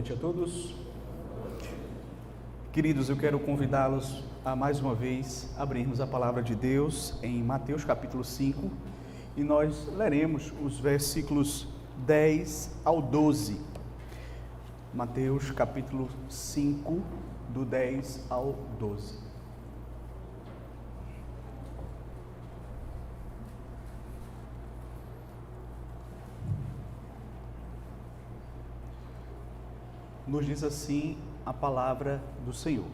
noite a todos. Queridos, eu quero convidá-los a mais uma vez abrirmos a palavra de Deus em Mateus capítulo 5 e nós leremos os versículos 10 ao 12. Mateus capítulo 5, do 10 ao 12. Nos diz assim a palavra do Senhor.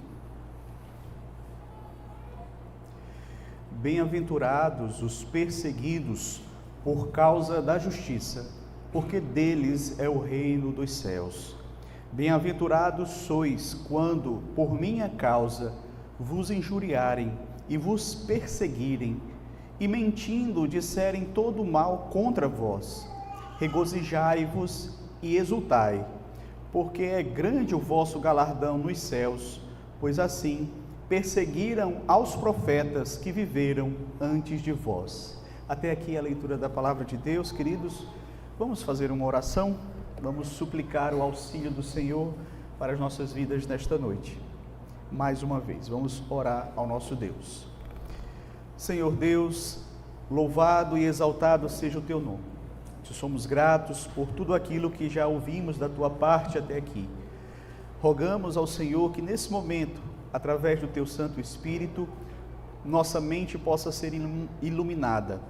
Bem-aventurados os perseguidos por causa da justiça, porque deles é o reino dos céus. Bem-aventurados sois quando, por minha causa, vos injuriarem e vos perseguirem, e mentindo disserem todo mal contra vós. Regozijai-vos e exultai, porque é grande o vosso galardão nos céus, pois assim perseguiram aos profetas que viveram antes de vós. Até aqui a leitura da palavra de Deus, queridos. Vamos fazer uma oração, vamos suplicar o auxílio do Senhor para as nossas vidas nesta noite. Mais uma vez, vamos orar ao nosso Deus. Senhor Deus, louvado e exaltado seja o teu nome. Te somos gratos por tudo aquilo que já ouvimos da tua parte até aqui. Rogamos ao Senhor que nesse momento, através do teu Santo Espírito, nossa mente possa ser iluminada,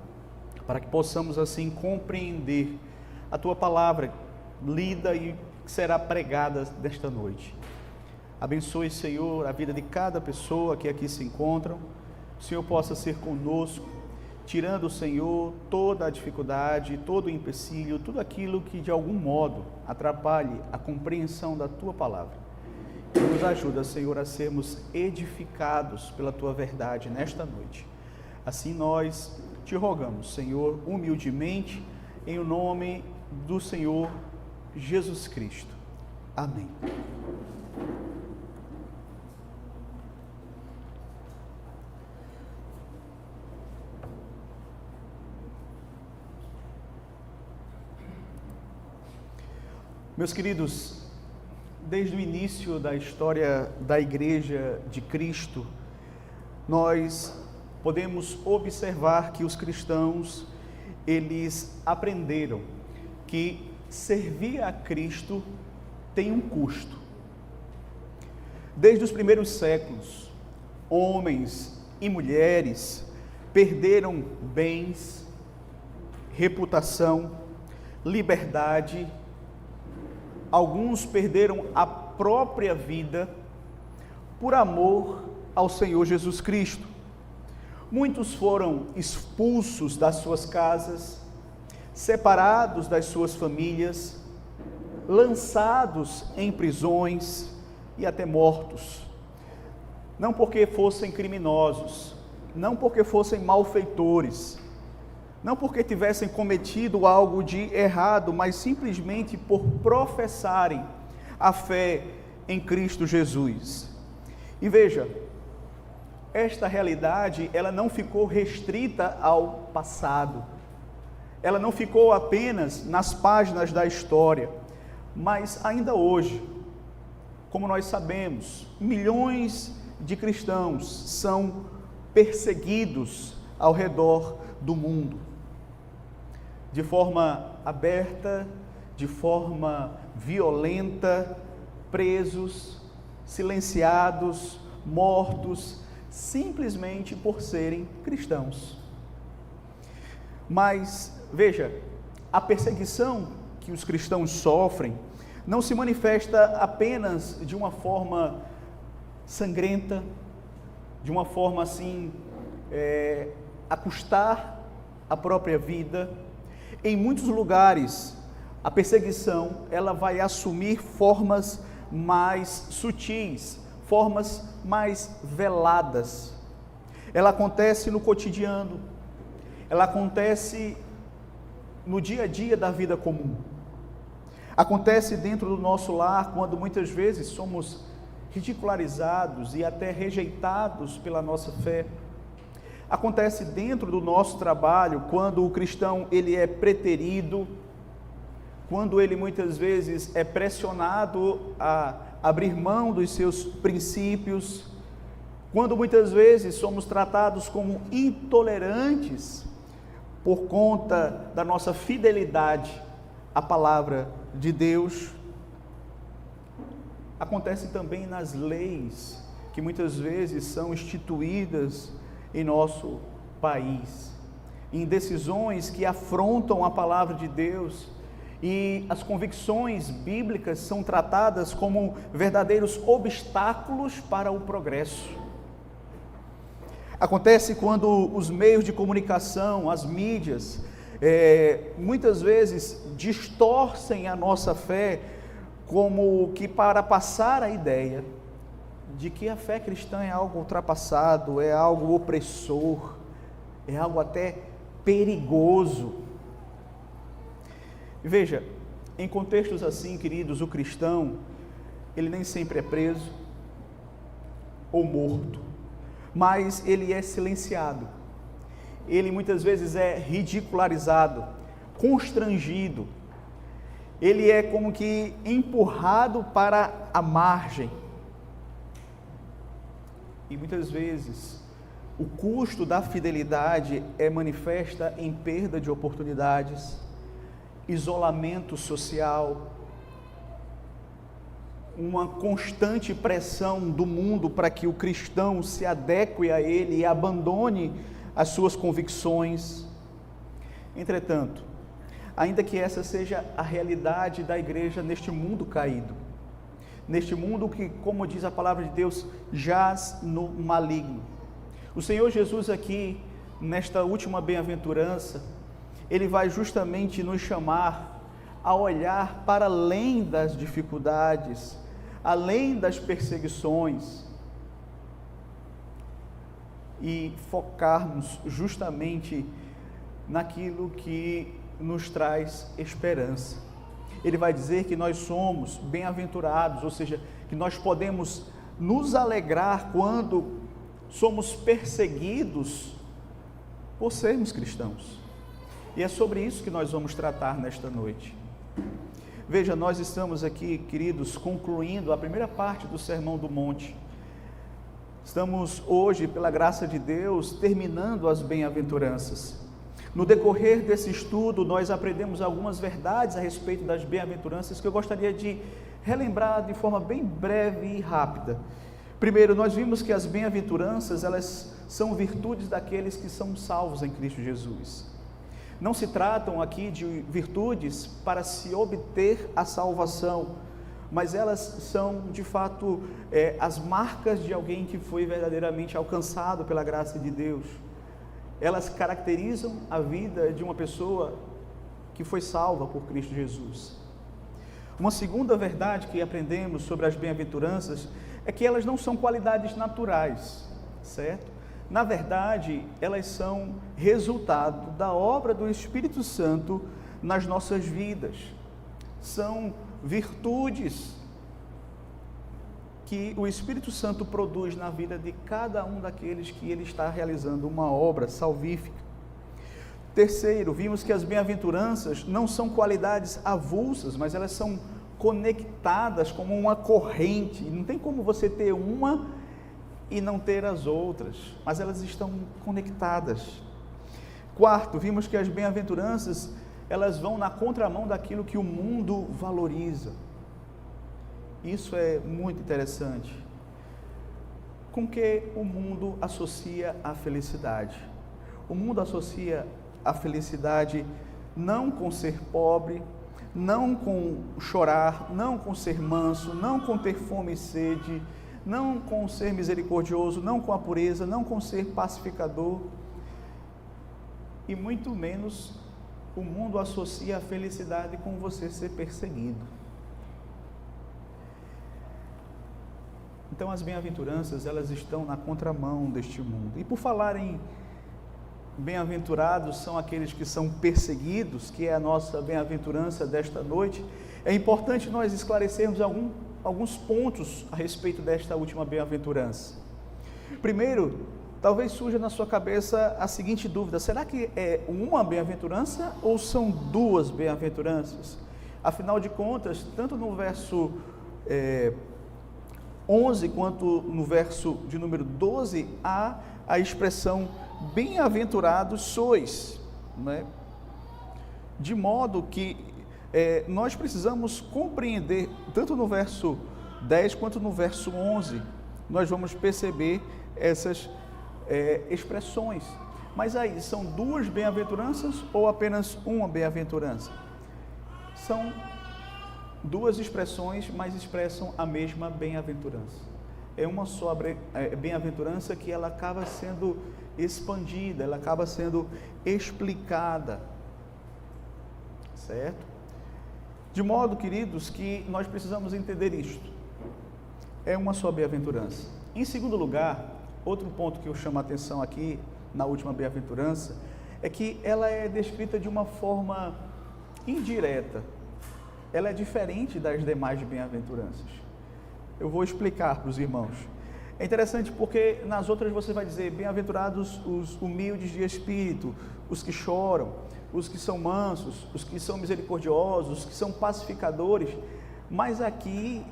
para que possamos assim compreender a tua palavra lida e que será pregada desta noite. Abençoe, Senhor, a vida de cada pessoa que aqui se encontram. O Senhor possa ser conosco, tirando, Senhor, toda a dificuldade, todo o empecilho, tudo aquilo que de algum modo atrapalhe a compreensão da tua palavra. E nos ajuda, Senhor, a sermos edificados pela tua verdade nesta noite. Assim nós te rogamos, Senhor, humildemente, em o nome do Senhor Jesus Cristo. Amém. Meus queridos, desde o início da história da Igreja de Cristo, nós podemos observar que os cristãos, eles aprenderam que servir a Cristo tem um custo. Desde os primeiros séculos, homens e mulheres perderam bens, reputação, liberdade. Alguns perderam a própria vida por amor ao Senhor Jesus Cristo. Muitos foram expulsos das suas casas, separados das suas famílias, lançados em prisões e até mortos. Não porque fossem criminosos, não porque fossem malfeitores, não porque tivessem cometido algo de errado, mas simplesmente por professarem a fé em Cristo Jesus. E veja, esta realidade, ela não ficou restrita ao passado, ela não ficou apenas nas páginas da história, mas ainda hoje, como nós sabemos, milhões de cristãos são perseguidos ao redor do mundo, de forma aberta, de forma violenta, presos, silenciados, mortos, simplesmente por serem cristãos. Mas, veja, a perseguição que os cristãos sofrem não se manifesta apenas de uma forma sangrenta, de uma forma assim, a custar a própria vida. Em muitos lugares, a perseguição, ela vai assumir formas mais sutis, formas mais veladas. Ela acontece no cotidiano, ela acontece no dia a dia da vida comum. Acontece dentro do nosso lar, quando muitas vezes somos ridicularizados e até rejeitados pela nossa fé. Acontece dentro do nosso trabalho, quando o cristão ele é preterido, quando ele muitas vezes é pressionado a abrir mão dos seus princípios, quando muitas vezes somos tratados como intolerantes por conta da nossa fidelidade à palavra de Deus. Acontece também nas leis que muitas vezes são instituídas em nosso país, em decisões que afrontam a palavra de Deus, e as convicções bíblicas são tratadas como verdadeiros obstáculos para o progresso. Acontece quando os meios de comunicação, as mídias, muitas vezes distorcem a nossa fé, como que para passar a ideia de que a fé cristã é algo ultrapassado, é algo opressor, é algo até perigoso. Veja, em contextos assim, queridos, o cristão, ele nem sempre é preso ou morto, mas ele é silenciado, ele muitas vezes é ridicularizado, constrangido, ele é como que empurrado para a margem. E muitas vezes o custo da fidelidade é manifesta em perda de oportunidades, isolamento social, uma constante pressão do mundo para que o cristão se adeque a ele e abandone as suas convicções. Entretanto, ainda que essa seja a realidade da igreja neste mundo caído, neste mundo que, como diz a palavra de Deus, jaz no maligno, o Senhor Jesus aqui, nesta última bem-aventurança, Ele vai justamente nos chamar a olhar para além das dificuldades, além das perseguições, e focarmos justamente naquilo que nos traz esperança. Ele vai dizer que nós somos bem-aventurados, ou seja, que nós podemos nos alegrar quando somos perseguidos por sermos cristãos. E é sobre isso que nós vamos tratar nesta noite. Veja, nós estamos aqui, queridos, concluindo a primeira parte do Sermão do Monte. Estamos hoje, pela graça de Deus, terminando as bem-aventuranças. No decorrer desse estudo, nós aprendemos algumas verdades a respeito das bem-aventuranças que eu gostaria de relembrar de forma bem breve e rápida. Primeiro, nós vimos que as bem-aventuranças, elas são virtudes daqueles que são salvos em Cristo Jesus. Não se tratam aqui de virtudes para se obter a salvação, mas elas são, de fato, as marcas de alguém que foi verdadeiramente alcançado pela graça de Deus. Elas caracterizam a vida de uma pessoa que foi salva por Cristo Jesus. Uma segunda verdade que aprendemos sobre as bem-aventuranças é que elas não são qualidades naturais, certo? Na verdade, elas são resultado da obra do Espírito Santo nas nossas vidas. São virtudes que o Espírito Santo produz na vida de cada um daqueles que ele está realizando uma obra salvífica. Terceiro, vimos que as bem-aventuranças não são qualidades avulsas, mas elas são conectadas como uma corrente. Não tem como você ter uma e não ter as outras, mas elas estão conectadas. Quarto, vimos que as bem-aventuranças, elas vão na contramão daquilo que o mundo valoriza. Isso é muito interessante. Com que o mundo associa a felicidade? O mundo associa a felicidade não com ser pobre, não com chorar, não com ser manso, não com ter fome e sede, não com ser misericordioso, não com a pureza, não com ser pacificador, e muito menos o mundo associa a felicidade com você ser perseguido. Então as bem-aventuranças, elas estão na contramão deste mundo. E por falar em bem-aventurados são aqueles que são perseguidos, que é a nossa bem-aventurança desta noite, é importante nós esclarecermos alguns pontos a respeito desta última bem-aventurança. Primeiro, talvez surja na sua cabeça a seguinte dúvida: será que é uma bem-aventurança ou são duas bem-aventuranças? Afinal de contas, tanto no verso 11 quanto no verso de número 12, há a expressão bem-aventurados sois, né? De modo que nós precisamos compreender, tanto no verso 10 quanto no verso 11, nós vamos perceber essas expressões. Mas aí, são duas bem-aventuranças ou apenas uma bem-aventurança? São duas expressões, mas expressam a mesma bem-aventurança. É uma só bem-aventurança que ela acaba sendo expandida, ela acaba sendo explicada, certo? De modo, queridos, que nós precisamos entender isto. É uma só bem-aventurança. Em segundo lugar, outro ponto que eu chamo a atenção aqui, na última bem-aventurança, é que ela é descrita de uma forma indireta. Ela é diferente das demais bem-aventuranças. Eu vou explicar para os irmãos. É interessante porque nas outras você vai dizer: bem-aventurados os humildes de espírito, os que choram, os que são mansos, os que são misericordiosos, os que são pacificadores. Mas aqui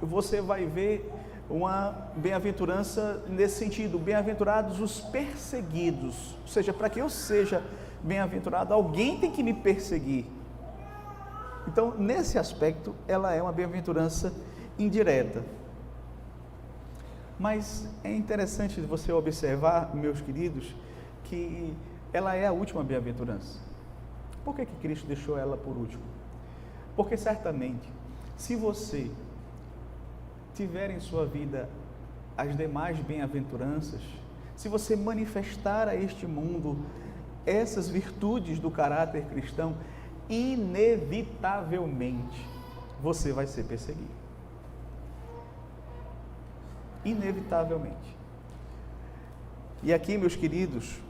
você vai ver uma bem-aventurança nesse sentido: bem-aventurados os perseguidos. Ou seja, para que eu seja bem-aventurado, alguém tem que me perseguir. Então, nesse aspecto, ela é uma bem-aventurança indireta. Mas é interessante você observar, meus queridos, que ela é a última bem-aventurança. Por que Cristo deixou ela por último? Porque certamente, se você tiver em sua vida as demais bem-aventuranças, se você manifestar a este mundo essas virtudes do caráter cristão, inevitavelmente você vai ser perseguido. Inevitavelmente. E aqui, meus queridos,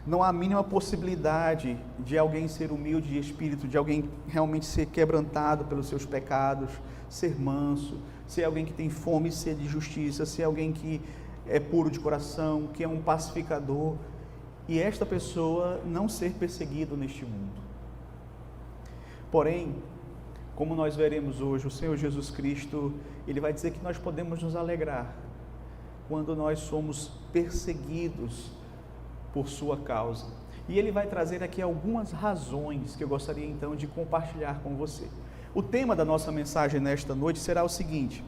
não há a mínima possibilidade de alguém ser humilde de espírito, de alguém realmente ser quebrantado pelos seus pecados, ser manso, ser alguém que tem fome e sede de justiça, ser alguém que é puro de coração, que é um pacificador, e esta pessoa não ser perseguido neste mundo. Porém, como nós veremos hoje, o Senhor Jesus Cristo, Ele vai dizer que nós podemos nos alegrar quando nós somos perseguidos por sua causa. E Ele vai trazer aqui algumas razões que eu gostaria então de compartilhar com você. O tema da nossa mensagem nesta noite será o seguinte: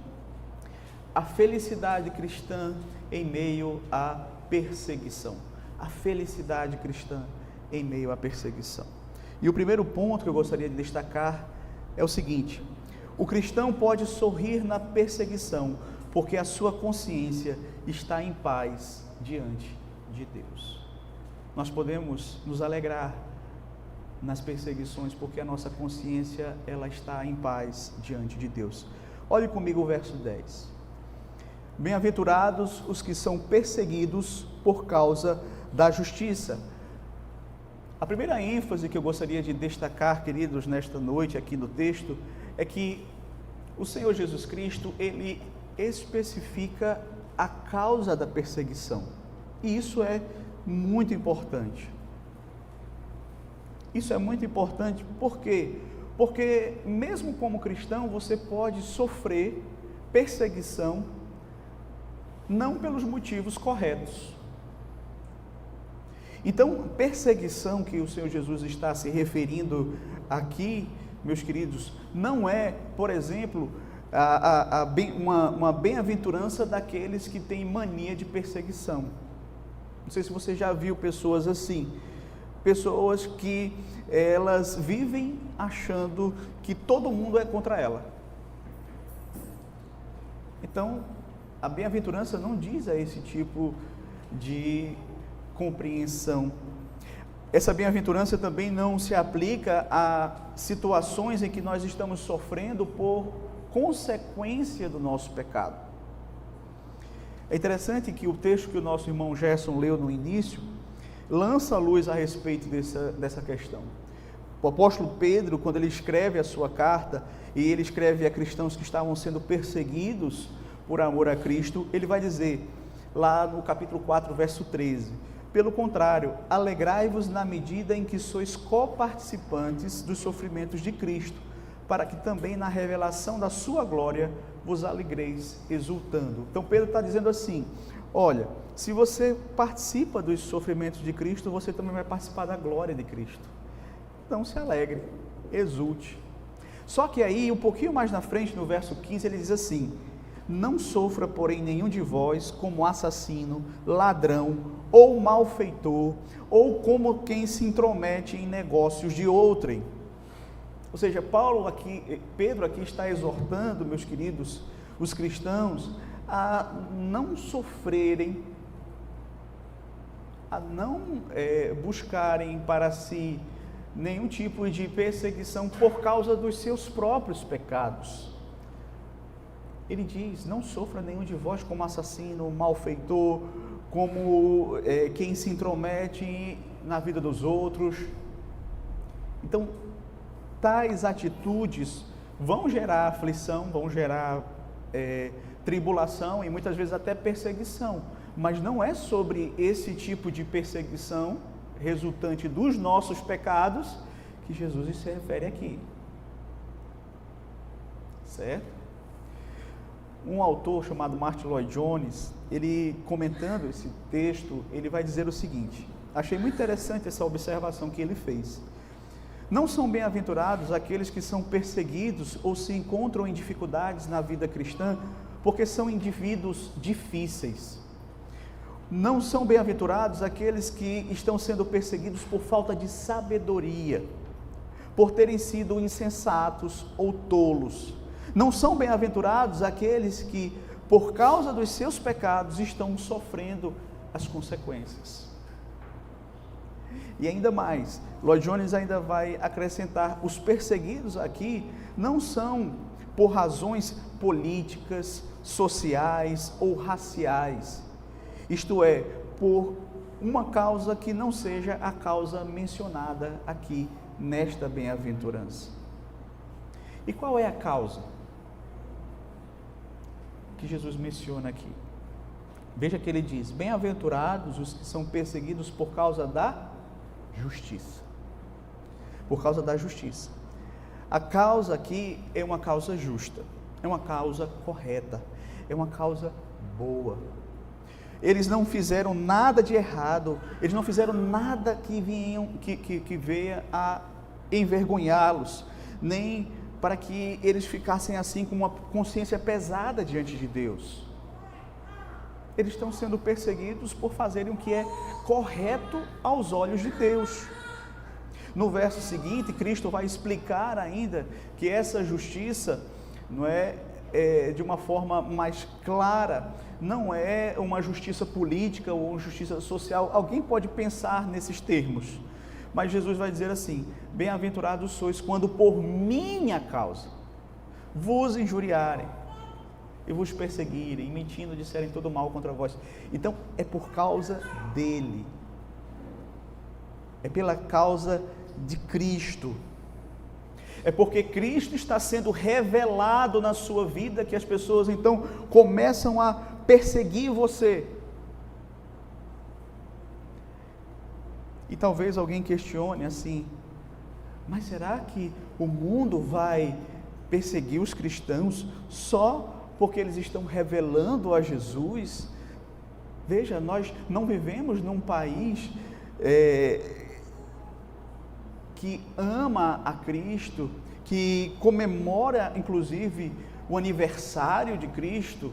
a felicidade cristã em meio à perseguição. A felicidade cristã em meio à perseguição. E o primeiro ponto que eu gostaria de destacar é o seguinte: o cristão pode sorrir na perseguição, porque a sua consciência está em paz diante de Deus. Nós podemos nos alegrar nas perseguições, porque a nossa consciência ela está em paz diante de Deus. Olhe comigo o verso 10. Bem-aventurados os que são perseguidos por causa da justiça. A primeira ênfase que eu gostaria de destacar, queridos, nesta noite aqui no texto, é que o Senhor Jesus Cristo, Ele especifica a causa da perseguição. E isso é muito importante. Isso é muito importante, por quê? Porque mesmo como cristão, você pode sofrer perseguição não pelos motivos corretos. Então, perseguição que o Senhor Jesus está se referindo aqui, meus queridos, não é, por exemplo, uma bem-aventurança daqueles que têm mania de perseguição. Não sei se você já viu pessoas assim, pessoas que elas vivem achando que todo mundo é contra ela. Então, a bem-aventurança não diz a esse tipo de compreensão. Essa bem-aventurança também não se aplica a situações em que nós estamos sofrendo por consequência do nosso pecado. É interessante que o texto que o nosso irmão Gerson leu no início lança a luz a respeito dessa questão. O apóstolo Pedro, quando ele escreve a sua carta, e ele escreve a cristãos que estavam sendo perseguidos por amor a Cristo, ele vai dizer, lá no capítulo 4, verso 13, pelo contrário, alegrai-vos na medida em que sois coparticipantes dos sofrimentos de Cristo, para que também na revelação da sua glória vos alegreis, exultando. Então Pedro está dizendo assim, olha, se você participa dos sofrimentos de Cristo, você também vai participar da glória de Cristo. Então se alegre, exulte. Só que aí, um pouquinho mais na frente, no verso 15, ele diz assim, não sofra, porém, nenhum de vós como assassino, ladrão, ou malfeitor, ou como quem se intromete em negócios de outrem. Ou seja, Pedro aqui está exortando, meus queridos, os cristãos, a não sofrerem, a não buscarem para si nenhum tipo de perseguição por causa dos seus próprios pecados. Ele diz, não sofra nenhum de vós como assassino, malfeitor, como quem se intromete na vida dos outros. Então, tais atitudes vão gerar aflição, vão gerar tribulação e muitas vezes até perseguição, mas não é sobre esse tipo de perseguição resultante dos nossos pecados que Jesus se refere aqui, certo? Um autor chamado Martyn Lloyd-Jones, ele comentando esse texto, ele vai dizer o seguinte, achei muito interessante essa observação que ele fez. Não são bem-aventurados aqueles que são perseguidos ou se encontram em dificuldades na vida cristã, porque são indivíduos difíceis. Não são bem-aventurados aqueles que estão sendo perseguidos por falta de sabedoria, por terem sido insensatos ou tolos. Não são bem-aventurados aqueles que, por causa dos seus pecados, estão sofrendo as consequências. E ainda mais, Lloyd-Jones ainda vai acrescentar, os perseguidos aqui não são por razões políticas, sociais ou raciais, isto é, por uma causa que não seja a causa mencionada aqui nesta bem-aventurança. E qual é a causa que Jesus menciona aqui? Veja que ele diz, bem-aventurados os que são perseguidos por causa da justiça. Por causa da justiça. A causa aqui é uma causa justa, é uma causa correta, é uma causa boa. Eles não fizeram nada de errado, eles não fizeram nada que venha a envergonhá-los, nem para que eles ficassem assim com uma consciência pesada diante de Deus. Eles estão sendo perseguidos por fazerem o que é correto aos olhos de Deus. No verso seguinte, Cristo vai explicar ainda que essa justiça não é de uma forma mais clara, não é uma justiça política ou uma justiça social. Alguém pode pensar nesses termos, mas Jesus vai dizer assim, bem-aventurados sois quando por minha causa vos injuriarem e vos perseguirem, mentindo, disserem todo mal contra vós. Então, é por causa dele, é pela causa de Cristo, é porque Cristo está sendo revelado na sua vida que as pessoas então começam a perseguir você. E talvez alguém questione assim, mas será que o mundo vai perseguir os cristãos só porque eles estão revelando a Jesus? Veja, nós não vivemos num país que ama a Cristo, que comemora inclusive o aniversário de Cristo.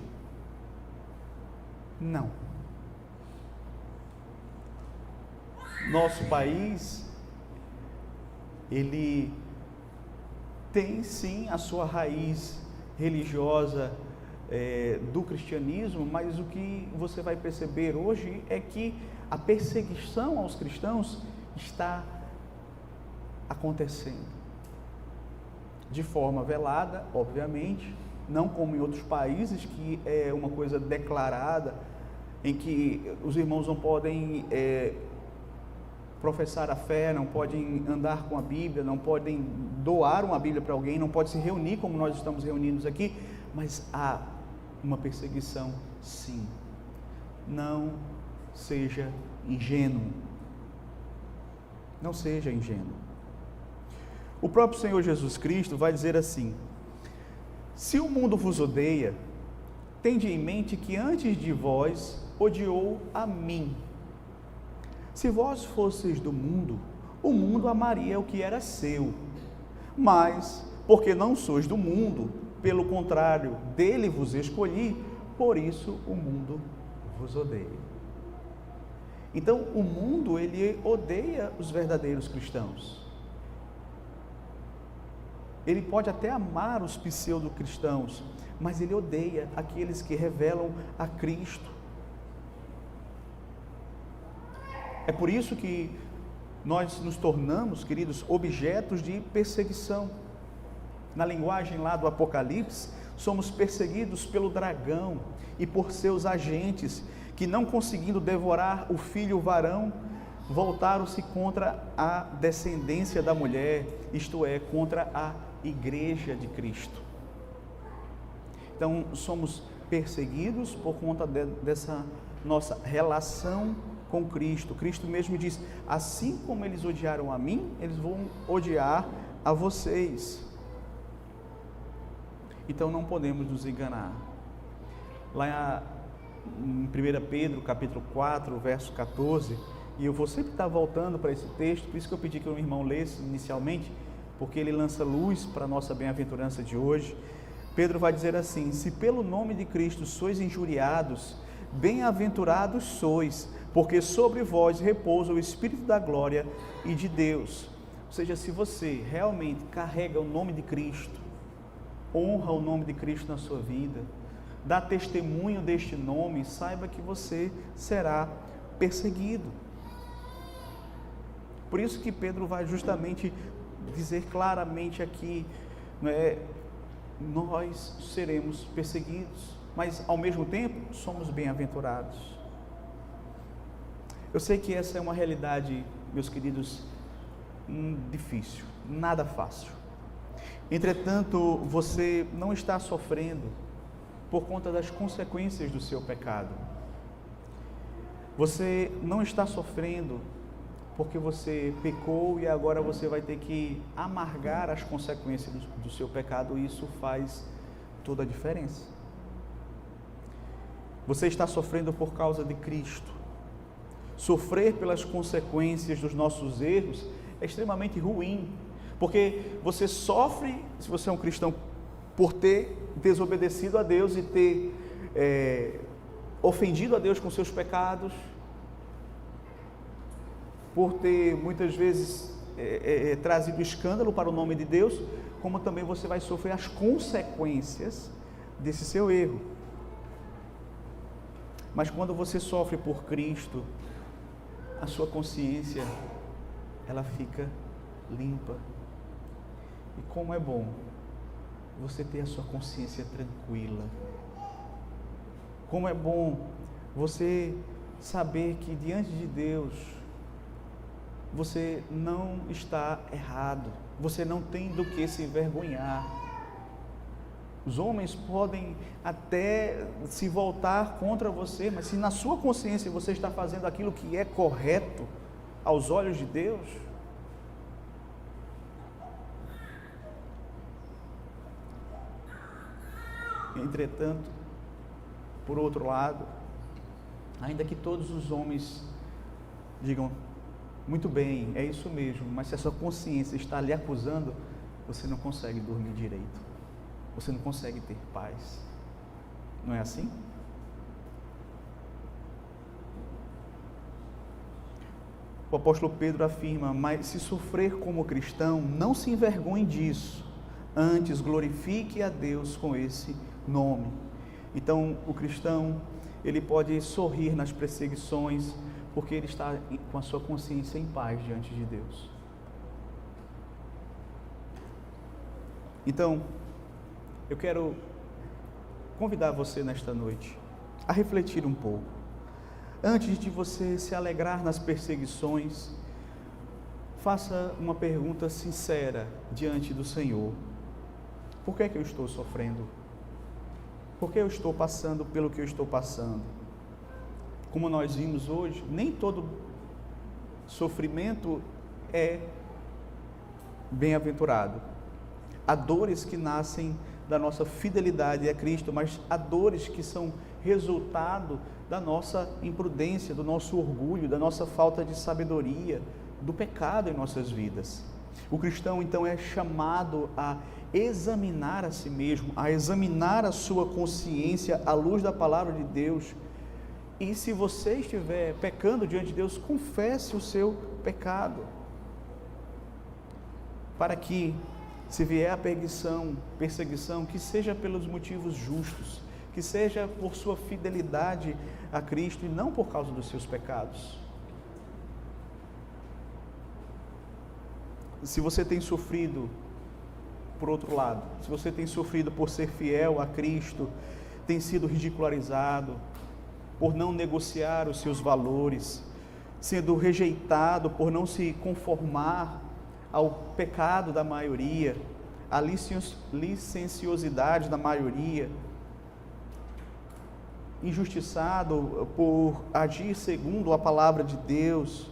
Não. Nosso país, ele tem sim a sua raiz religiosa do cristianismo, mas o que você vai perceber hoje é que a perseguição aos cristãos está acontecendo de forma velada, obviamente, não como em outros países, que é uma coisa declarada, em que os irmãos não podem professar a fé, não podem andar com a Bíblia, não podem doar uma Bíblia para alguém, não pode se reunir como nós estamos reunidos aqui, mas há uma perseguição, sim. Não seja ingênuo. Não seja ingênuo. O próprio Senhor Jesus Cristo vai dizer assim: se o mundo vos odeia, tende em mente que antes de vós odiou a mim. Se vós fosseis do mundo, o mundo amaria o que era seu. Mas, porque não sois do mundo, pelo contrário, dele vos escolhi, por isso o mundo vos odeia. Então, o mundo, ele odeia os verdadeiros cristãos. Ele pode até amar os pseudo-cristãos, mas ele odeia aqueles que revelam a Cristo. É por isso que nós nos tornamos, queridos, objetos de perseguição. Na linguagem lá do Apocalipse, somos perseguidos pelo dragão e por seus agentes, que não conseguindo devorar o filho varão, voltaram-se contra a descendência da mulher, isto é, contra a igreja de Cristo. Então, somos perseguidos por conta dessa nossa relação com Cristo. Cristo mesmo diz: assim como eles odiaram a mim, eles vão odiar a vocês. Então não podemos nos enganar. Lá em 1 Pedro, capítulo 4, verso 14, e eu vou sempre estar voltando para esse texto, por isso que eu pedi que o irmão lesse inicialmente, porque ele lança luz para a nossa bem-aventurança de hoje. Pedro vai dizer assim: se pelo nome de Cristo sois injuriados, bem-aventurados sois, porque sobre vós repousa o Espírito da glória e de Deus. Ou seja, se você realmente carrega o nome de Cristo, honra o nome de Cristo na sua vida, dá testemunho deste nome, saiba que você será perseguido. Por isso que Pedro vai justamente dizer claramente aqui, nós seremos perseguidos, mas ao mesmo tempo somos bem-aventurados. Eu sei que essa é uma realidade, meus queridos, difícil, nada fácil. Entretanto, você não está sofrendo por conta das consequências do seu pecado. Você não está sofrendo porque você pecou e agora você vai ter que amargar as consequências do seu pecado, e isso faz toda a diferença. Você está sofrendo por causa de Cristo. Sofrer pelas consequências dos nossos erros é extremamente ruim, porque você sofre, se você é um cristão, por ter desobedecido a Deus e ter ofendido a Deus com seus pecados, por ter muitas vezes trazido escândalo para o nome de Deus, como também você vai sofrer as consequências desse seu erro. Mas quando você sofre por Cristo, a sua consciência, ela fica limpa. E como é bom você ter a sua consciência tranquila. Como é bom você saber que diante de Deus você não está errado, você não tem do que se envergonhar. Os homens podem até se voltar contra você, mas se na sua consciência você está fazendo aquilo que é correto aos olhos de Deus, entretanto, por outro lado, ainda que todos os homens digam: muito bem, é isso mesmo, mas se a sua consciência está lhe acusando, você não consegue dormir direito, você não consegue ter paz. Não é assim? O apóstolo Pedro afirma: mas se sofrer como cristão, não se envergonhe disso, antes glorifique a Deus com esse nome. Então, o cristão, ele pode sorrir nas perseguições, porque ele está com a sua consciência em paz diante de Deus. Então, eu quero convidar você nesta noite a refletir um pouco. Antes de você se alegrar nas perseguições, faça uma pergunta sincera diante do Senhor: por que é que eu estou sofrendo? Por que eu estou passando pelo que eu estou passando? Como nós vimos hoje, nem todo sofrimento é bem-aventurado. Há dores que nascem da nossa fidelidade a Cristo, mas há dores que são resultado da nossa imprudência, do nosso orgulho, da nossa falta de sabedoria, do pecado em nossas vidas. O cristão, então, é chamado a examinar a si mesmo, a examinar a sua consciência à luz da palavra de Deus. E se você estiver pecando diante de Deus, confesse o seu pecado, para que, se vier a perseguição, que seja pelos motivos justos, que seja por sua fidelidade a Cristo e não por causa dos seus pecados. Se você tem sofrido, por outro lado, se você tem sofrido por ser fiel a Cristo, tem sido ridicularizado, por não negociar os seus valores, sendo rejeitado por não se conformar ao pecado da maioria, à licenciosidade da maioria, injustiçado por agir segundo a palavra de Deus,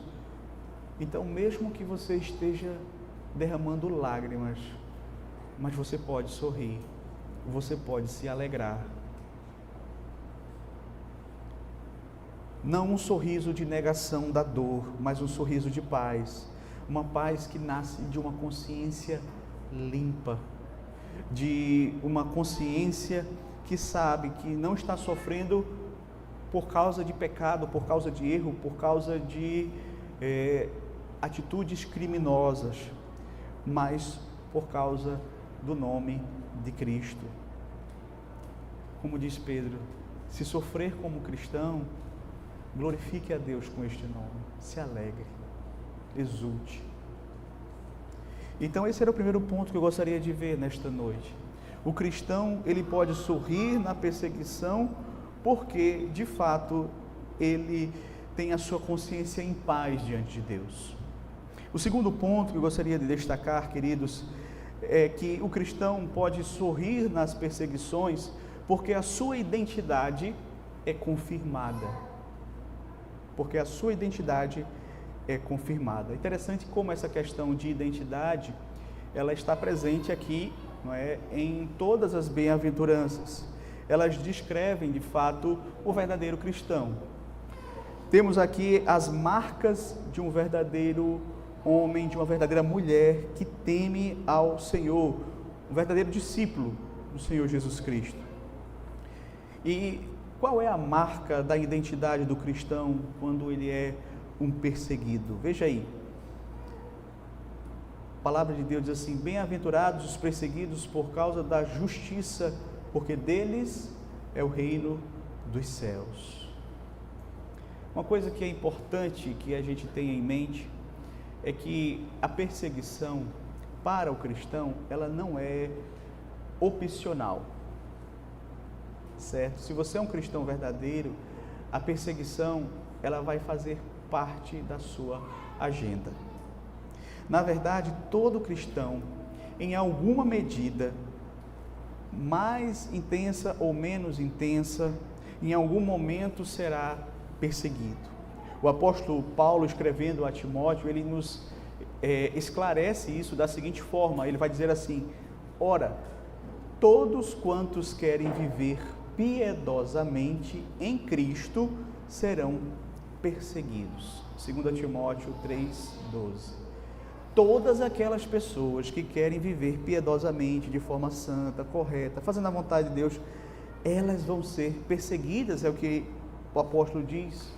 então, mesmo que você esteja derramando lágrimas, mas você pode sorrir, você pode se alegrar. Não um sorriso de negação da dor, mas um sorriso de paz. Uma paz que nasce de uma consciência limpa, de uma consciência que sabe que não está sofrendo por causa de pecado, por causa de erro, por causa de atitudes criminosas, mas por causa do nome de Cristo. Como diz Pedro, se sofrer como cristão, glorifique a Deus com este nome, se alegre, exulte. Então esse era o primeiro ponto que eu gostaria de ver nesta noite. O cristão, ele pode sorrir na perseguição, porque de fato ele tem a sua consciência em paz diante de Deus. O segundo ponto que eu gostaria de destacar, queridos, é que o cristão pode sorrir nas perseguições, porque a sua identidade é confirmada. Porque a sua identidade é confirmada. É interessante como essa questão de identidade, ela está presente aqui, não é, em todas as bem-aventuranças. Elas descrevem, de fato, o verdadeiro cristão. Temos aqui as marcas de um verdadeiro homem, de uma verdadeira mulher que teme ao Senhor, um verdadeiro discípulo do Senhor Jesus Cristo. E qual é a marca da identidade do cristão quando ele é um perseguido? Veja aí, a palavra de Deus diz assim: bem-aventurados os perseguidos por causa da justiça, porque deles é o reino dos céus. Uma coisa que é importante que a gente tenha em mente é que a perseguição para o cristão, ela não é opcional, certo? Se você é um cristão verdadeiro, a perseguição, ela vai fazer parte da sua agenda. Na verdade, todo cristão, em alguma medida, mais intensa ou menos intensa, em algum momento será perseguido. O apóstolo Paulo, escrevendo a Timóteo, ele nos esclarece isso da seguinte forma, ele vai dizer assim: ora, todos quantos querem viver piedosamente em Cristo serão perseguidos. 2 Timóteo 3:12. Todas aquelas pessoas que querem viver piedosamente, de forma santa, correta, fazendo a vontade de Deus, elas vão ser perseguidas, é o que o apóstolo diz.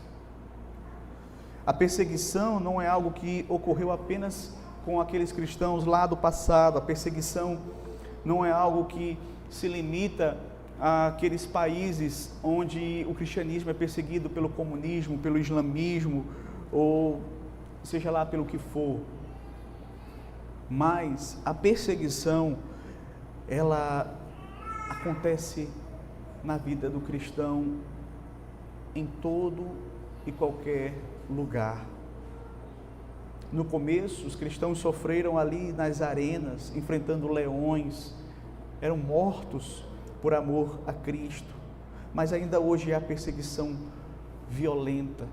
A perseguição não é algo que ocorreu apenas com aqueles cristãos lá do passado. A perseguição não é algo que se limita àqueles países onde o cristianismo é perseguido pelo comunismo, pelo islamismo, ou seja lá pelo que for. Mas a perseguição, ela acontece na vida do cristão em todo e qualquer lugar. No começo, os cristãos sofreram ali nas arenas, enfrentando leões, eram mortos por amor a Cristo, mas ainda hoje há perseguição violenta.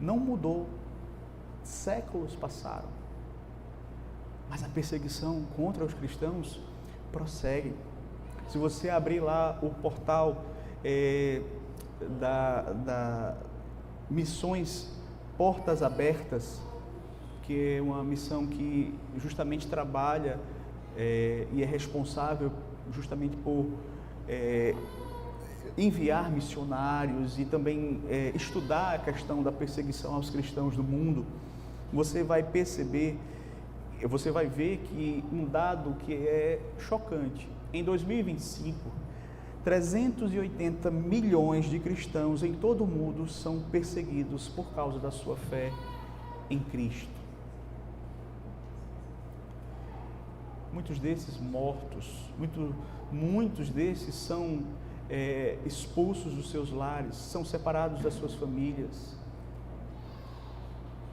Não mudou, séculos passaram, Mas a perseguição contra os cristãos prossegue. Se você abrir lá o portal da Missões Portas Abertas, que é uma missão que justamente trabalha e é responsável justamente por enviar missionários e também estudar a questão da perseguição aos cristãos do mundo, você vai perceber, você vai ver que um dado que é chocante: em 2025, 380 milhões de cristãos em todo o mundo são perseguidos por causa da sua fé em Cristo. Muitos desses mortos, muitos desses são expulsos dos seus lares, são separados das suas famílias.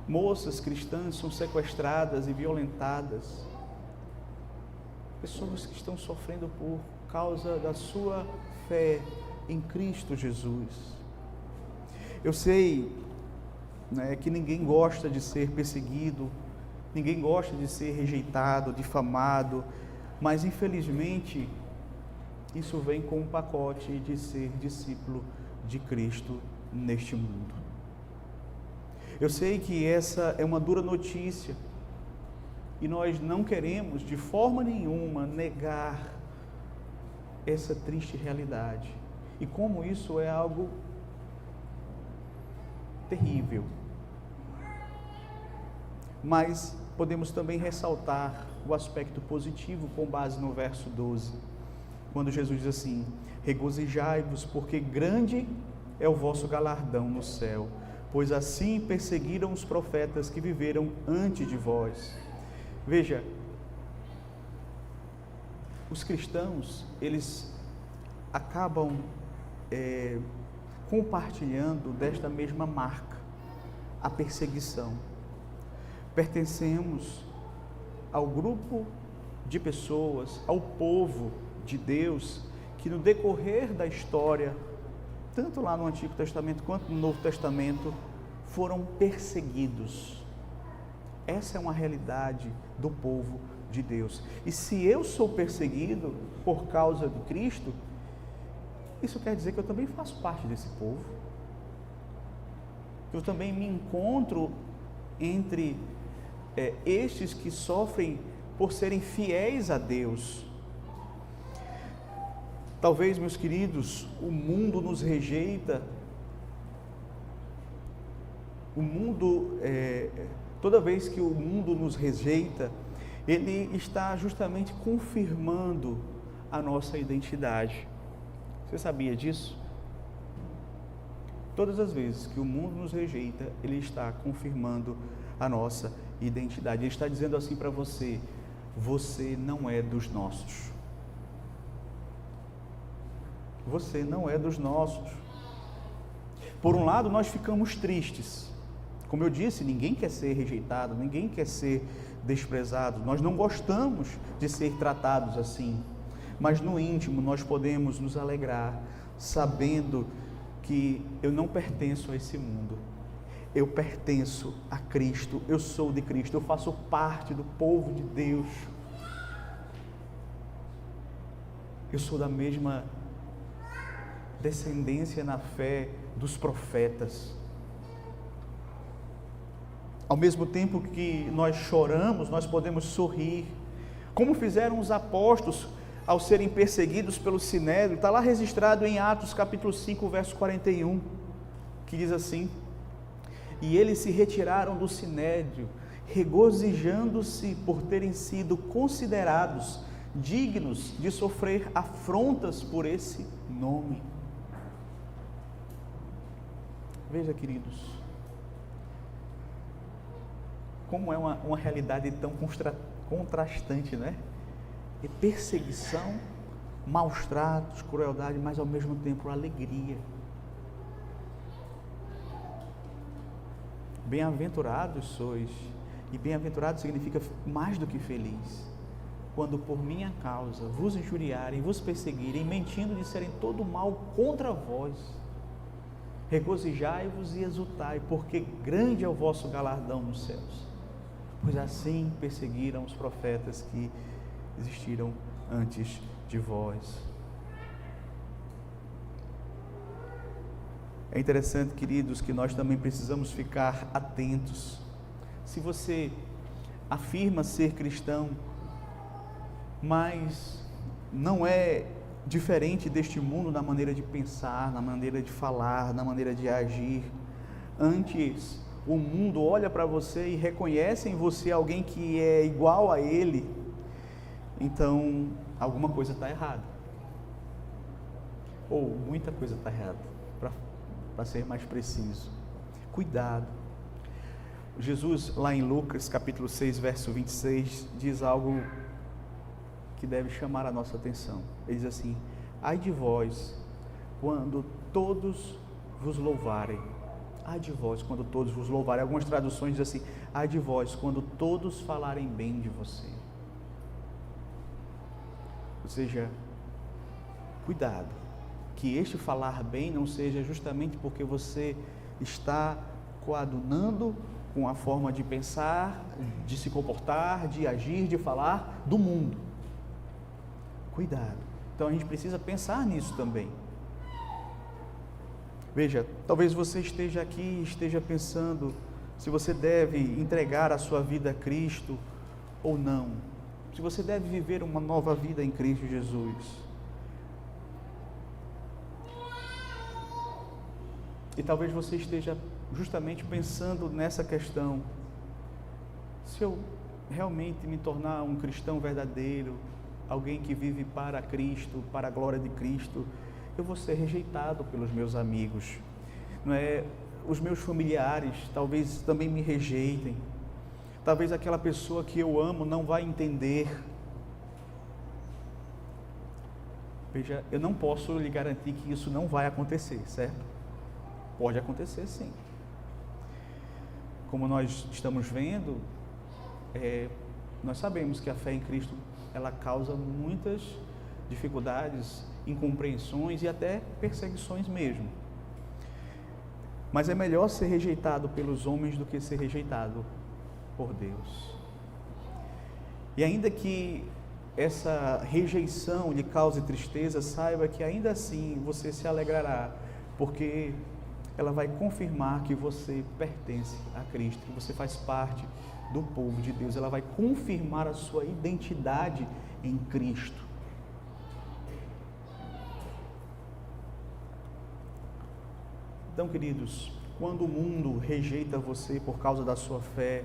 Moças cristãs são sequestradas e violentadas. Pessoas que estão sofrendo por causa da sua fé em Cristo Jesus. Eu sei, que ninguém gosta de ser perseguido, ninguém gosta de ser rejeitado, difamado, mas infelizmente isso vem com um pacote de ser discípulo de Cristo neste mundo. Eu sei que essa é uma dura notícia e nós não queremos de forma nenhuma negar essa triste realidade e como isso é algo terrível. Mas podemos também ressaltar o aspecto positivo com base no verso 12, quando Jesus diz assim: regozijai-vos, porque grande é o vosso galardão no céu, pois assim perseguiram os profetas que viveram antes de vós. Veja, os cristãos, eles acabam compartilhando desta mesma marca, a perseguição. Pertencemos ao grupo de pessoas, ao povo de Deus, que no decorrer da história, tanto lá no Antigo Testamento quanto no Novo Testamento, foram perseguidos. Essa é uma realidade do povo de Deus. E se eu sou perseguido por causa de Cristo, isso quer dizer que eu também faço parte desse povo. Eu também me encontro entre estes que sofrem por serem fiéis a Deus. Talvez, meus queridos, o mundo nos rejeita. O mundo, toda vez que o mundo nos rejeita, ele está justamente confirmando a nossa identidade. Você sabia disso? Todas as vezes que o mundo nos rejeita, ele está confirmando a nossa identidade. Ele está dizendo assim para você: você não é dos nossos. Você não é dos nossos. Por um lado, nós ficamos tristes. Como eu disse, ninguém quer ser rejeitado, ninguém quer ser desprezado. Nós não gostamos de ser tratados assim. Mas no íntimo nós podemos nos alegrar, sabendo que eu não pertenço a esse mundo. Eu pertenço a Cristo, eu sou de Cristo, eu faço parte do povo de Deus. Eu sou da mesma descendência na fé dos profetas. Ao mesmo tempo que nós choramos, nós podemos sorrir, como fizeram os apóstolos ao serem perseguidos pelo Sinédrio. Está lá registrado em Atos capítulo 5, verso 41, que diz assim: e eles se retiraram do Sinédrio, regozijando-se por terem sido considerados dignos de sofrer afrontas por esse nome. Veja, queridos, como é uma realidade tão contrastante, né? É perseguição, maus tratos, crueldade, mas ao mesmo tempo alegria. Bem-aventurados sois, e bem-aventurado significa mais do que feliz, quando por minha causa vos injuriarem, vos perseguirem, mentindo disserem todo mal contra vós. Regozijai-vos e exultai, porque grande é o vosso galardão nos céus. pois assim perseguiram os profetas que existiram antes de vós. É interessante, queridos, que nós também precisamos ficar atentos. Se você afirma ser cristão, mas não é diferente deste mundo na maneira de pensar, na maneira de falar, na maneira de agir, antes o mundo olha para você e reconhece em você alguém que é igual a ele, então alguma coisa está errada, ou muita coisa está errada, para ser mais preciso. Cuidado. Jesus, lá em Lucas capítulo 6, verso 26, diz algo que deve chamar a nossa atenção. Ele diz assim: ai de vós quando todos vos louvarem. Ai de vós quando todos vos louvarem. Algumas traduções dizem assim: ai de vós quando todos falarem bem de você. Ou seja, cuidado, que este falar bem não seja justamente porque você está coadunando com a forma de pensar, de se comportar, de agir, de falar do mundo. Cuidado. Então a gente precisa pensar nisso também. Veja, talvez você esteja aqui, esteja pensando se você deve entregar a sua vida a Cristo ou não. Se você deve viver uma nova vida em Cristo Jesus. E talvez você esteja justamente pensando nessa questão: se eu realmente me tornar um cristão verdadeiro, alguém que vive para Cristo, para a glória de Cristo, eu vou ser rejeitado pelos meus amigos, não é? Os meus familiares talvez também me rejeitem, talvez aquela pessoa que eu amo não vai entender. Veja, eu não posso lhe garantir que isso não vai acontecer, certo? Pode acontecer sim. Como nós estamos vendo, nós sabemos que a fé em Cristo, ela causa muitas dificuldades, incompreensões e até perseguições mesmo. Mas é melhor ser rejeitado pelos homens do que ser rejeitado por Deus. E ainda que essa rejeição lhe cause tristeza, saiba que ainda assim você se alegrará, porque ela vai confirmar que você pertence a Cristo, que você faz parte do povo de Deus. Ela vai confirmar a sua identidade em Cristo. Então, queridos, quando o mundo rejeita você por causa da sua fé,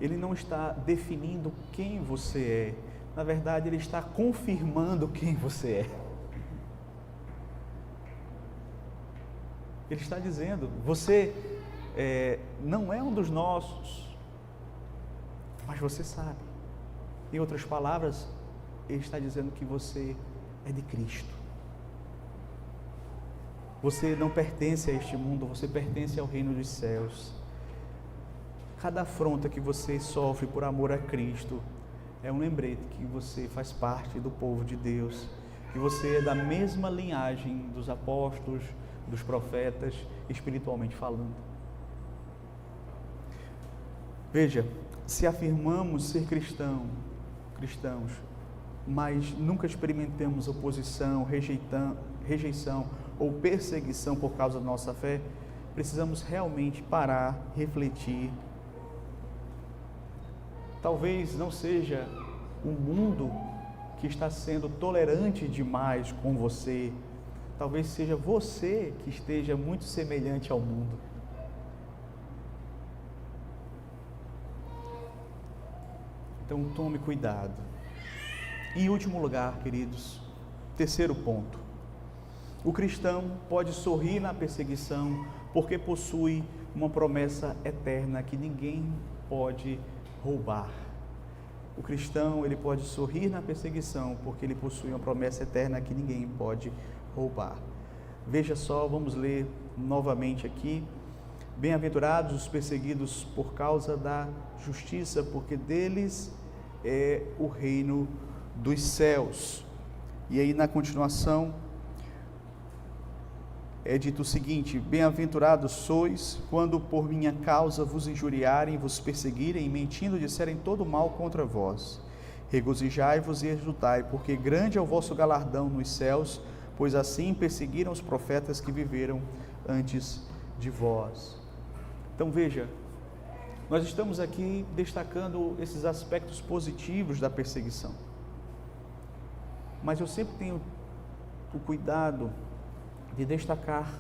ele não está definindo quem você é. Na verdade, ele está confirmando quem você é. Ele está dizendo: você não é um dos nossos, mas você sabe. Em outras palavras, ele está dizendo que você é de Cristo. Você não pertence a este mundo, você pertence ao reino dos céus. Cada afronta que você sofre por amor a Cristo é um lembrete que você faz parte do povo de Deus, que você é da mesma linhagem dos apóstolos, dos profetas, espiritualmente falando. Veja, se afirmamos ser cristãos, mas nunca experimentamos oposição, rejeição ou perseguição por causa da nossa fé, precisamos realmente parar, refletir. Talvez não seja o mundo que está sendo tolerante demais com você, talvez seja você que esteja muito semelhante ao mundo. Então tome cuidado. E em último lugar, queridos, terceiro ponto: o cristão pode sorrir na perseguição porque possui uma promessa eterna que ninguém pode roubar. O cristão, ele pode sorrir na perseguição porque ele possui uma promessa eterna que ninguém pode roubar. Veja só, vamos ler novamente aqui: bem-aventurados os perseguidos por causa da justiça, porque deles é o reino dos céus. E aí na continuação, é dito o seguinte: bem-aventurados sois quando por minha causa vos injuriarem, vos perseguirem e mentindo disserem todo mal contra vós. Regozijai-vos e exultai, porque grande é o vosso galardão nos céus, pois assim perseguiram os profetas que viveram antes de vós. Então veja, nós estamos aqui destacando esses aspectos positivos da perseguição, mas eu sempre tenho o cuidado de destacar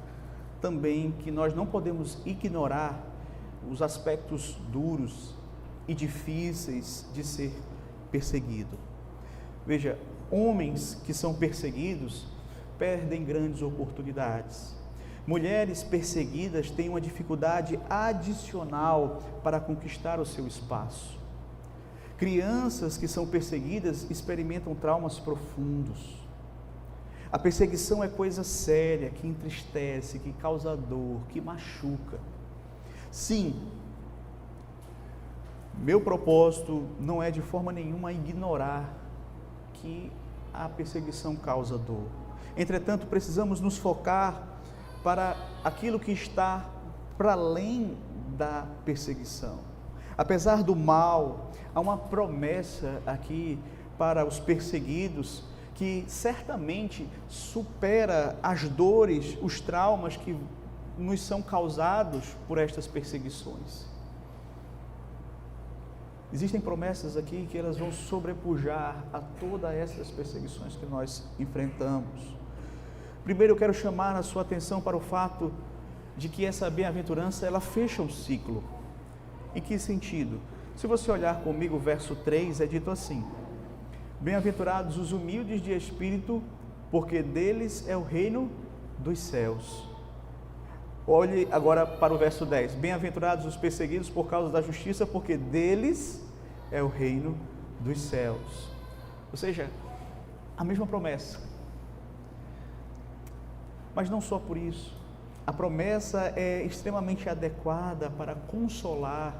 também que nós não podemos ignorar os aspectos duros e difíceis de ser perseguido. Veja, homens que são perseguidos perdem grandes oportunidades. Mulheres perseguidas têm uma dificuldade adicional para conquistar o seu espaço. Crianças que são perseguidas experimentam traumas profundos. A perseguição é coisa séria, que entristece, que causa dor, que machuca. Sim, meu propósito não é de forma nenhuma ignorar que a perseguição causa dor. Entretanto, precisamos nos focar para aquilo que está para além da perseguição. Apesar do mal, há uma promessa aqui para os perseguidos que certamente supera as dores, os traumas que nos são causados por estas perseguições. Existem promessas aqui que elas vão sobrepujar a todas essas perseguições que nós enfrentamos. Primeiro eu quero chamar a sua atenção para o fato de que essa bem-aventurança, ela fecha um ciclo. Em que sentido? Se você olhar comigo o verso 3, é dito assim: bem-aventurados os humildes de espírito, porque deles é o reino dos céus. Olhe agora para o verso 10. Bem-aventurados os perseguidos por causa da justiça, porque deles é o reino dos céus. Ou seja, a mesma promessa. Mas não só por isso. A promessa é extremamente adequada para consolar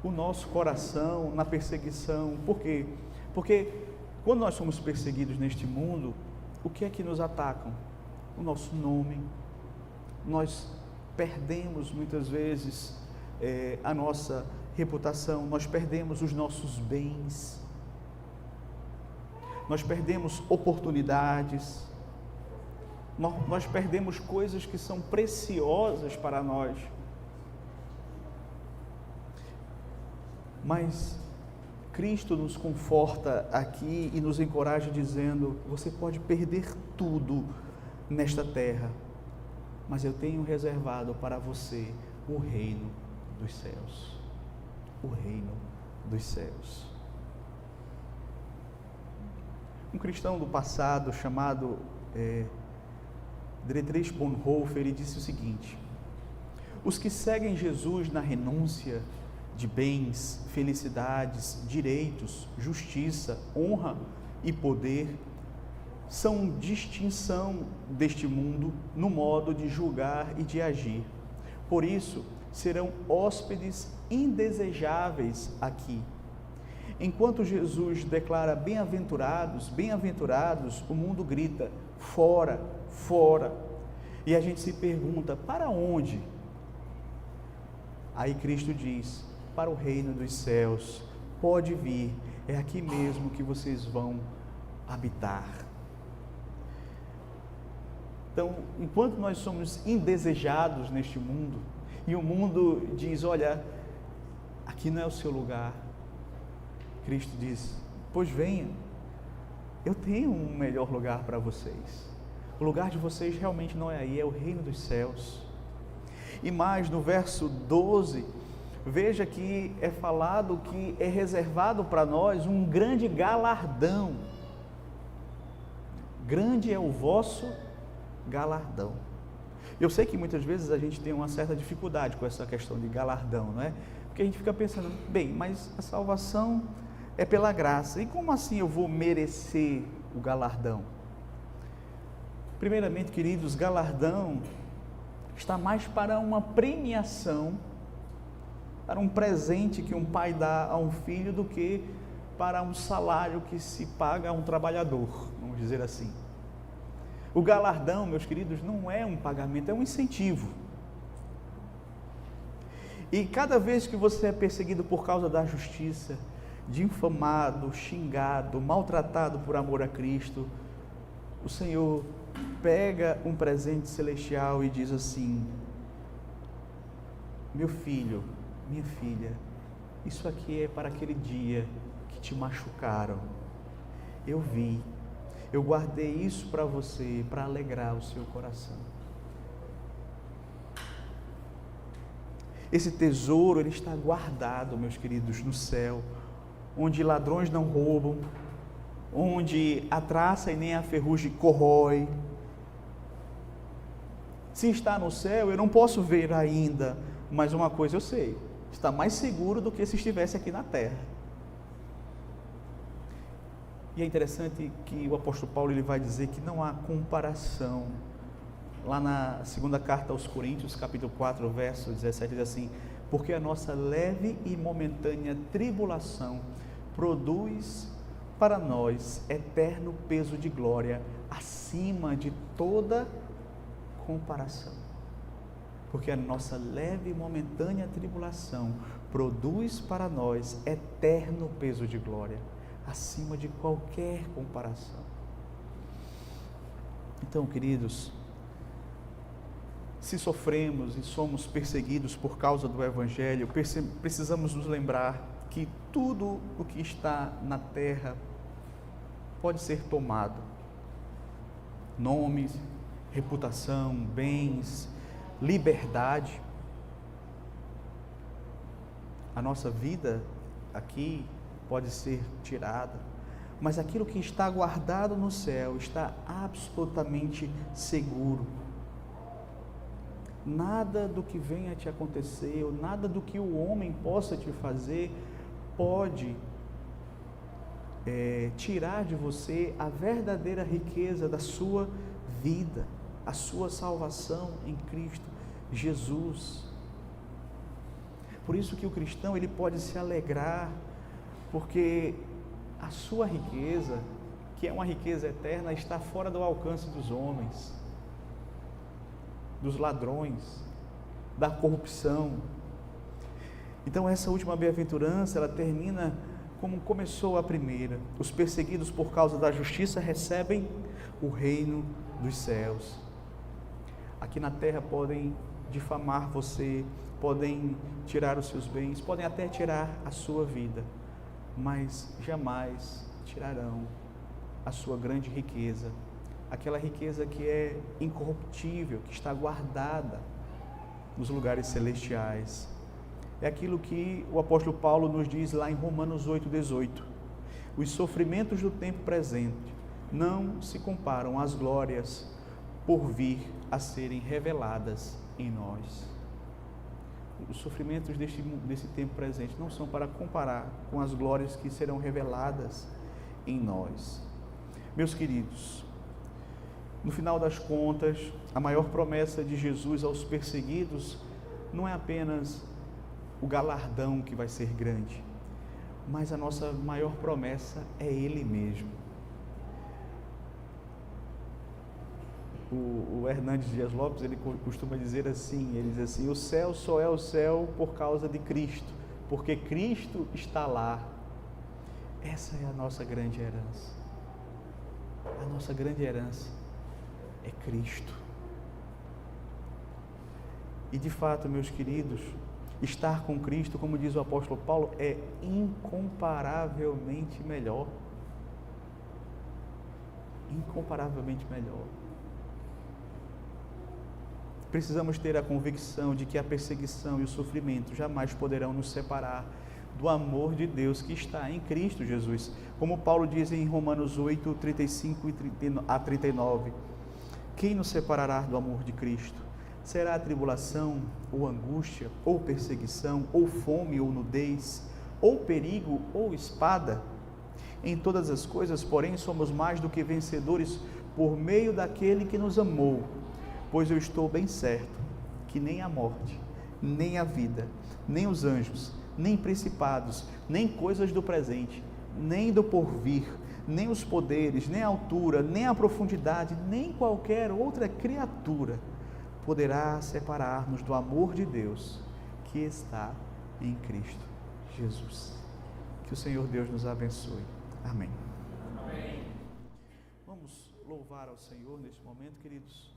o nosso coração na perseguição. Por quê? Porque quando nós somos perseguidos neste mundo, o que é que nos atacam? O nosso nome. Nós perdemos muitas vezes a nossa reputação, nós perdemos os nossos bens, nós perdemos oportunidades, nós perdemos coisas que são preciosas para nós. Mas Cristo nos conforta aqui e nos encoraja dizendo: você pode perder tudo nesta terra, mas eu tenho reservado para você o reino dos céus. O reino dos céus. Um cristão do passado chamado Dietrich Bonhoeffer, ele disse o seguinte: os que seguem Jesus na renúncia de bens, felicidades, direitos, justiça, honra e poder, são distinção deste mundo no modo de julgar e de agir. Por isso, serão hóspedes indesejáveis aqui. Enquanto Jesus declara bem-aventurados, bem-aventurados, o mundo grita fora, fora. E a gente se pergunta: para onde? Aí Cristo diz: para o reino dos céus. Pode vir, é aqui mesmo que vocês vão habitar. Então, enquanto nós somos indesejados neste mundo, e o mundo diz: olha, aqui não é o seu lugar, Cristo diz: pois venha, eu tenho um melhor lugar para vocês. O lugar de vocês realmente não é aí, é o reino dos céus. E mais, no verso 12, veja que é falado que é reservado para nós um grande galardão. Grande é o vosso galardão. Eu sei que muitas vezes a gente tem uma certa dificuldade com essa questão de galardão, não é? Porque a gente fica pensando: bem, mas a salvação é pela graça, e como assim eu vou merecer o galardão? Primeiramente, queridos, galardão está mais para uma premiação, para um presente que um pai dá a um filho, do que para um salário que se paga a um trabalhador, vamos dizer assim. O galardão, meus queridos, não é um pagamento, é um incentivo. E cada vez que você é perseguido por causa da justiça, difamado, xingado, maltratado por amor a Cristo, o Senhor pega um presente celestial e diz assim: meu filho, minha filha, isso aqui é para aquele dia que te machucaram. Eu vi, eu guardei isso para você, para alegrar o seu coração. Esse tesouro, ele está guardado, meus queridos, no céu, onde ladrões não roubam, onde a traça e nem a ferrugem corrói. Se está no céu, eu não posso ver ainda, mas uma coisa eu sei, está mais seguro do que se estivesse aqui na terra. E é interessante que o apóstolo Paulo ele vai dizer que não há comparação. Lá na segunda carta aos Coríntios, capítulo 4, verso 17, diz assim: porque a nossa leve e momentânea tribulação produz para nós eterno peso de glória, acima de toda comparação. Porque a nossa leve e momentânea tribulação produz para nós eterno peso de glória, acima de qualquer comparação. Então, queridos, se sofremos e somos perseguidos por causa do Evangelho, precisamos nos lembrar que tudo o que está na terra pode ser tomado. Nomes, reputação, bens, liberdade. A nossa vida aqui pode ser tirada, mas aquilo que está guardado no céu está absolutamente seguro. Nada do que venha a te acontecer, ou nada do que o homem possa te fazer, pode tirar de você a verdadeira riqueza da sua vida, a sua salvação em Cristo Jesus. Por isso que o cristão ele pode se alegrar, porque a sua riqueza, que é uma riqueza eterna, está fora do alcance dos homens, dos ladrões, da corrupção. Então essa última bem-aventurança, ela termina como começou a primeira: os perseguidos por causa da justiça recebem o reino dos céus. Aqui na terra podem difamar você, podem tirar os seus bens, podem até tirar a sua vida, mas jamais tirarão a sua grande riqueza, aquela riqueza que é incorruptível, que está guardada nos lugares celestiais. É aquilo que o apóstolo Paulo nos diz lá em Romanos 8,18: os sofrimentos do tempo presente não se comparam às glórias por vir a serem reveladas em nós. Os sofrimentos desse tempo presente não são para comparar com as glórias que serão reveladas em nós. Meus queridos, no final das contas, a maior promessa de Jesus aos perseguidos não é apenas o galardão que vai ser grande, mas a nossa maior promessa é Ele mesmo. O Hernandes Dias Lopes, ele costuma dizer assim, ele diz assim: o céu só é o céu por causa de Cristo, porque Cristo está lá. Essa é a nossa grande herança. A nossa grande herança é Cristo. E de fato, meus queridos, estar com Cristo, como diz o apóstolo Paulo, é incomparavelmente melhor. Incomparavelmente melhor. Precisamos ter a convicção de que a perseguição e o sofrimento jamais poderão nos separar do amor de Deus que está em Cristo Jesus. Como Paulo diz em Romanos 8, 35 a 39, quem nos separará do amor de Cristo? Será a tribulação, ou angústia, ou perseguição, ou fome, ou nudez, ou perigo, ou espada? Em todas as coisas, porém, somos mais do que vencedores por meio daquele que nos amou. Pois eu estou bem certo que nem a morte, nem a vida, nem os anjos, nem principados, nem coisas do presente, nem do porvir, nem os poderes, nem a altura, nem a profundidade, nem qualquer outra criatura poderá separar-nos do amor de Deus que está em Cristo Jesus. Que o Senhor Deus nos abençoe. Amém. Amém. Vamos louvar ao Senhor neste momento, queridos.